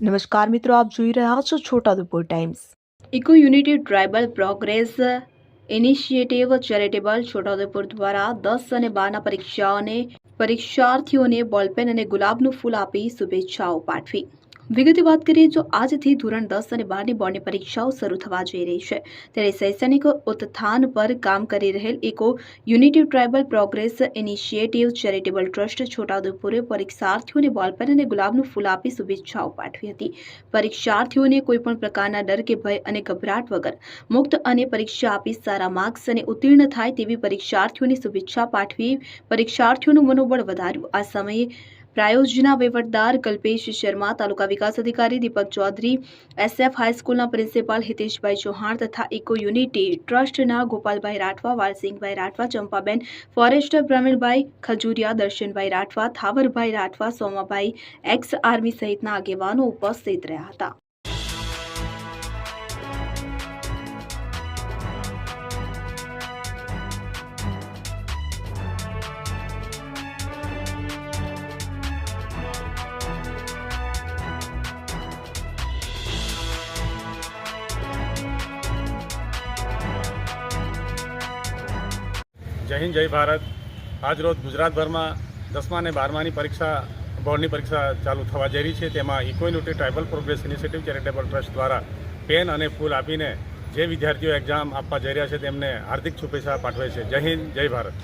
નમસ્કાર મિત્રો, આપ જોઈ રહ્યા છો Chhotaudepur Times. Eco unity tribal progress initiative charitable Chhotaudepur દ્વારા 10 અને 12ના પરીક્ષાર્થીઓને બોલપેન અને ગુલાબનું ફૂલ આપી શુભેચ્છાઓ પાઠવી। વિગતે વાત કરીએ તો આજથી ધોરણ 10 અને 12ની બોર્ડની પરીક્ષાઓ શરૂ થવા જઈ રહી છે, ત્યારે શૈક્ષણિક ઉત્થાન પર કામ કરી રહેલ eco unity tribal progress initiative charitable trust છોટાઉદેપુરે પરીક્ષાર્થીઓને બોલપેન અને ગુલાબનું ફૂલ આપી શુભેચ્છાઓ પાઠવી હતી। પરીક્ષાર્થીઓને કોઈપણ પ્રકારના ડર કે ભય અને ગભરાટ વગર મુક્ત અને પરીક્ષા આપી સારા માર્ક્સ અને ઉત્તીર્ણ થાય તેવી પરીક્ષાર્થીઓને શુભેચ્છા પાઠવી પરીક્ષાર્થીઓનું મનોબળ વધાર્યું। આ સમયે પ્રાયોજના વહીવટદાર કલ્પેશ શર્મા, તાલુકા વિકાસ અધિકારી દીપક ચૌધરી, SF હાઈસ્કૂલના પ્રિન્સિપાલ હિતેશભાઈ ચૌહાણ તથા ઇકો યુનિટી ટ્રસ્ટના ગોપાલભાઈ Rathwa, વાલસિંહભાઈ Rathwa, Champaben forester, Pravinbhai Khajuria, Darshanbhai Rathwa, થાવરભાઈ Rathwa, Somabhai x army સહિતના આગેવાનો ઉપસ્થિત રહ્યા હતા। જય હિન્દ, જય ભારત। આજ રોજ ગુજરાતભરમાં 10મા અને 12માની બોર્ડની પરીક્ષા ચાલુ થવા જઈ રહી છે, તેમાં eco unity tribal progress initiative charitable trust દ્વારા પેન અને ફૂલ આપીને જે વિદ્યાર્થીઓ એક્ઝામ આપવા જઈ રહ્યા છે તેમને હાર્દિક શુભેચ્છા પાઠવે છે। જય હિન્દ, જય ભારત।